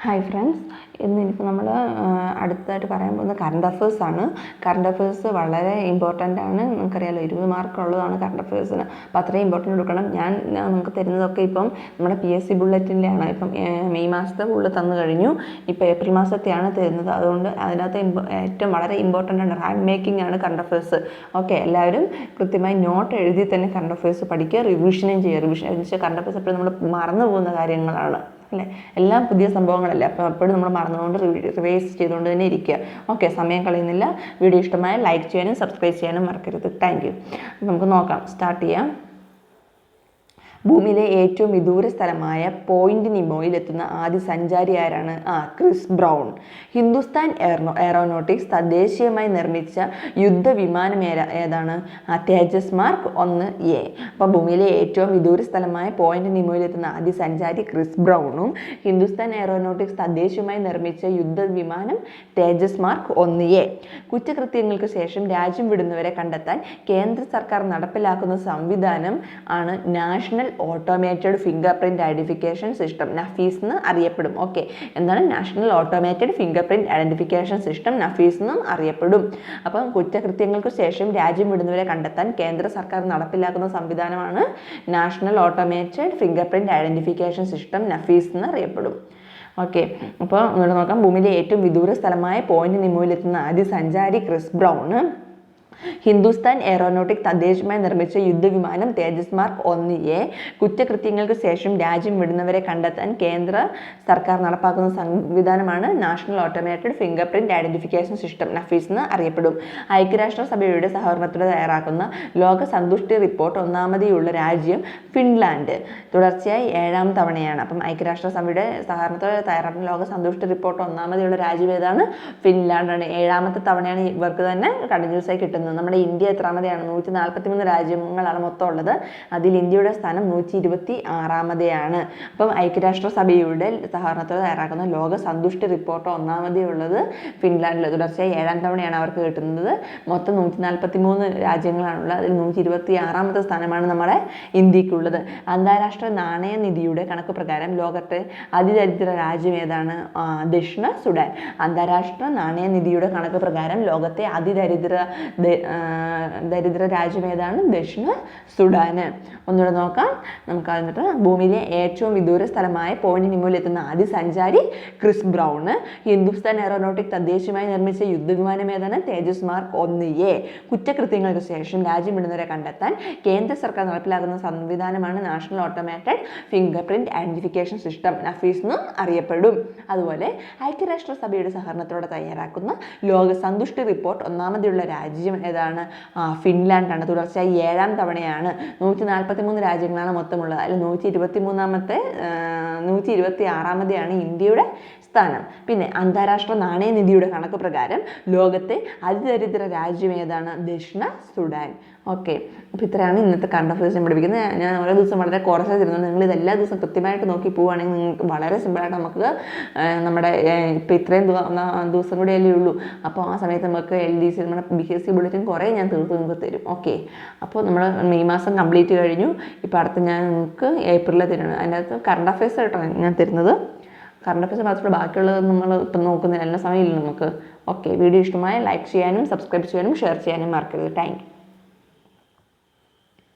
Hi friends, ഇന്നിപ്പോൾ നമ്മൾ അടുത്തായിട്ട് പറയാൻ പോകുന്നത് കറണ്ട് അഫേഴ്സ് ആണ്. കറണ്ട് അഫേഴ്സ് വളരെ ഇമ്പോർട്ടൻ്റ് ആണ്. നമുക്കറിയാമല്ലോ 20 മാർക്കുള്ളതാണ് കറണ്ട് അഫേഴ്സിന്. അപ്പോൾ അത്രയും ഇമ്പോർട്ടൻ്റ് കൊടുക്കണം. ഞാൻ നിങ്ങൾക്ക് തരുന്നതൊക്കെ ഇപ്പം നമ്മുടെ PSC ബുള്ളറ്റിൻ്റെ ആണ്. ഇപ്പം മെയ് മാസത്തെ ഫുള്ള് തന്നു കഴിഞ്ഞു. ഇപ്പോൾ ഏപ്രിൽ മാസത്തെയാണ് തരുന്നത്. അതുകൊണ്ട് അതിനകത്ത് ഏറ്റവും വളരെ ഇമ്പോർട്ടൻ്റ് ആണ്, റാങ്ക് മേക്കിംഗ് ആണ് കറണ്ട് അഫേഴ്സ്. ഓക്കെ, എല്ലാവരും കൃത്യമായി നോട്ട് എഴുതി തന്നെ കറണ്ട് അഫേഴ്സ് പഠിക്കുക, റിവിഷനും ചെയ്യുക. റിവിഷൻ എന്ന് വെച്ചാൽ കറണ്ട് അഫേഴ്സ് എപ്പോഴും നമ്മൾ മറന്നു പോകുന്ന കാര്യങ്ങളാണ് അല്ലേ, എല്ലാം പുതിയ സംഭവങ്ങളല്ലേ. അപ്പോൾ എപ്പോഴും നമ്മൾ മറന്നുകൊണ്ട് റിവൈസ് ചെയ്തുകൊണ്ട് തന്നെ ഇരിക്കുക. ഓക്കെ, സമയം കളയുന്നില്ല. വീഡിയോ ഇഷ്ടമായ ലൈക്ക് ചെയ്യാനും സബ്സ്ക്രൈബ് ചെയ്യാനും മറക്കരുത്. Thank you. നമുക്ക് നോക്കാം, സ്റ്റാർട്ട് ചെയ്യാം. ഭൂമിയിലെ ഏറ്റവും വിദൂര സ്ഥലമായ പോയിന്റ് നിമോയിലെത്തുന്ന ആദ്യ സഞ്ചാരി ആരാണ്? Chris brown. ഹിന്ദുസ്ഥാൻ എയറോനോട്ടിക്സ് തദ്ദേശീയമായി നിർമ്മിച്ച യുദ്ധവിമാനം ഏതാണ്? തേജസ് മാർക്ക് 1A. അപ്പോൾ ഭൂമിയിലെ ഏറ്റവും വിദൂര സ്ഥലമായ പോയിന്റ് നിമോയിലെത്തുന്ന ആദ്യ സഞ്ചാരി ക്രിസ് ബ്രൗണും ഹിന്ദുസ്ഥാൻ എയറോനോട്ടിക്സ് തദ്ദേശീയമായി നിർമ്മിച്ച യുദ്ധവിമാനം തേജസ് മാർക്ക് 1A. കുറ്റകൃത്യങ്ങൾക്ക് ശേഷം രാജ്യം വിടുന്നവരെ കണ്ടെത്താൻ കേന്ദ്ര സർക്കാർ നടപ്പിലാക്കുന്ന സംവിധാനം ആണ് national automated finger print identification system, Nafees എന്ന് അറിയപ്പെടും. ഓക്കെ, എന്താണ് national automated finger print identification system, Nafees എന്നും അറിയപ്പെടും. അപ്പം കുറ്റകൃത്യങ്ങൾക്ക് ശേഷം രാജ്യം വിടുന്നവരെ കണ്ടെത്താൻ കേന്ദ്ര സർക്കാർ നടപ്പിലാക്കുന്ന സംവിധാനമാണ് national automated finger print identification system, Nafees എന്ന് അറിയപ്പെടും. ഓക്കെ, അപ്പോൾ ഇവിടെ നോക്കാം. ഭൂമിയിലെ ഏറ്റവും വിദൂര സ്ഥലമായ പോയിന്റ് നിമോയിലെത്തുന്ന ആദ്യ സഞ്ചാരി ക്രിസ് ബ്രൗൺ. ഹിന്ദുസ്ഥാൻ എയറോനോട്ടിക് തദ്ദേശീയമായി നിർമ്മിച്ച യുദ്ധവിമാനം തേജസ് മാർക്ക് 1A. കുറ്റകൃത്യങ്ങൾക്ക് ശേഷം രാജ്യം വിടുന്നവരെ കണ്ടെത്താൻ കേന്ദ്ര സർക്കാർ നടപ്പാക്കുന്ന സംവിധാനമാണ് national automated finger print identification system, Nafees എന്ന് അറിയപ്പെടും. ഐക്യരാഷ്ട്രസഭയുടെ സഹകരണത്തോടെ തയ്യാറാക്കുന്ന ലോക സന്തുഷ്ടി റിപ്പോർട്ട് ഒന്നാമതെയുള്ള രാജ്യം ഫിൻലാൻഡ്. തുടർച്ചയായി 7ാം തവണയാണ്. അപ്പം ഐക്യരാഷ്ട്രസഭയുടെ സഹകരണത്തോടെ തയ്യാറാക്കുന്ന ലോക സന്തുഷ്ടി റിപ്പോർട്ട് ഒന്നാമതെയുള്ള രാജ്യം ഏതാണ്? ഫിൻലാൻഡാണ്. 7ാമത്തെ തവണയാണ് ഇവർക്ക് തന്നെ കണ്ടിന്യൂസ് ആയി കിട്ടുന്നത്. നമ്മുടെ ഇന്ത്യ എത്രാമതെയാണ്? 143 രാജ്യങ്ങളാണ് മൊത്തം ഉള്ളത്. അതിൽ ഇന്ത്യയുടെ സ്ഥാനം 126ാമതെയാണ്. അപ്പം ഐക്യരാഷ്ട്രസഭയുടെ സഹകരണത്തോടെ തയ്യാറാക്കുന്ന ലോക സന്തുഷ്ടി റിപ്പോർട്ട് ഒന്നാമതേ ഉള്ളത് ഫിൻലാൻഡിൽ. തുടർച്ചയായി 7ാം തവണയാണ് അവർക്ക് കിട്ടുന്നത്. മൊത്തം 143 രാജ്യങ്ങളാണുള്ളത്. അതിൽ 126ാമത്തെ സ്ഥാനമാണ് നമ്മുടെ ഇന്ത്യക്കുള്ളത്. അന്താരാഷ്ട്ര നാണയനിധിയുടെ കണക്ക് പ്രകാരം ലോകത്തെ അതിദരിദ്ര രാജ്യം ഏതാണ്? ദക്ഷിണ സുഡാൻ. അന്താരാഷ്ട്ര നാണയനിധിയുടെ കണക്ക് പ്രകാരം ലോകത്തെ ദരിദ്ര രാജ്യം ഏതാണ്? ദക്ഷിണ സുഡാന്. ഒന്നുകൂടെ നോക്കാം നമുക്ക്. എന്നിട്ട് ഭൂമിയിലെ ഏറ്റവും വിദൂര സ്ഥലമായ പോയിന്റ് നിമോയിലെത്തുന്ന ആദ്യ സഞ്ചാരി ക്രിസ് ബ്രൗൺ. ഹിന്ദുസ്ഥാൻ എയറോനോട്ടിക് തദ്ദേശീയമായി നിർമ്മിച്ച യുദ്ധവിമാനം ഏതാണ്? തേജസ് മാർക്ക് 1A. കുറ്റകൃത്യങ്ങൾക്ക് ശേഷം രാജ്യം വിടുന്നവരെ കണ്ടെത്താൻ കേന്ദ്ര സർക്കാർ നടപ്പിലാക്കുന്ന സംവിധാനമാണ് national automated finger print identification system, Nafees എന്നും അറിയപ്പെടും. അതുപോലെ ഐക്യരാഷ്ട്രസഭയുടെ സഹകരണത്തോടെ തയ്യാറാക്കുന്ന ലോക സന്തുഷ്ടി റിപ്പോർട്ട് ഒന്നാമതെയുള്ള രാജ്യം ഏതാണ്? ഫിൻലാൻഡാണ്. തുടർച്ചയായി 7ാം തവണയാണ്. 143 രാജ്യങ്ങളാണ് മൊത്തമുള്ളത്. അതിൽ 126ാമതെയാണ് ഇന്ത്യയുടെ സ്ഥാനം. പിന്നെ അന്താരാഷ്ട്ര നാണയനിധിയുടെ കണക്ക് പ്രകാരം ലോകത്തെ അതിദരിദ്ര രാജ്യം ഏതാണ്? ദക്ഷിണ സുഡാൻ. ഓക്കെ, അപ്പോൾ ഇത്രയാണ് ഇന്നത്തെ കറണ്ട് അഫയേഴ്സ് ഞാൻ പഠിപ്പിക്കുന്നത്. ഞാൻ ഓരോ ദിവസം വളരെ കുറച്ച് തരുന്നത്. നിങ്ങൾ ഇത് എല്ലാ ദിവസവും കൃത്യമായിട്ട് നോക്കി പോവുകയാണെങ്കിൽ നിങ്ങൾക്ക് വളരെ സിമ്പിളായിട്ട് നമുക്ക് നമ്മുടെ ഇപ്പോൾ ഇത്രയും ദിവസം കൂടെ അല്ലേ ഉള്ളൂ. അപ്പോൾ ആ സമയത്ത് നമുക്ക് LDC നമ്മുടെ PSC ബുള്ളറ്റിൻ കുറേ ഞാൻ തീർത്ത് നിങ്ങൾക്ക് തരും. ഓക്കെ, അപ്പോൾ നമ്മൾ മെയ് മാസം കംപ്ലീറ്റ് കഴിഞ്ഞു. ഇപ്പോൾ അടുത്ത് ഞാൻ നിങ്ങൾക്ക് ഏപ്രിലിൽ തരുന്നത്. അതിനകത്ത് കറണ്ട് അഫയേഴ്സ് ആയിട്ടാണ് ഞാൻ തരുന്നത്. കറണ്ട് അഫയേഴ്സ് മാത്രമേ ബാക്കിയുള്ളത് നമ്മൾ ഇപ്പം നോക്കുന്നില്ല, എല്ലാ സമയമില്ല നമുക്ക്. ഓക്കെ, വീഡിയോ ഇഷ്ടമായ ലൈക്ക് ചെയ്യാനും സബ്സ്ക്രൈബ് ചെയ്യാനും ഷെയർ ചെയ്യാനും മറക്കരുത്. Thank you.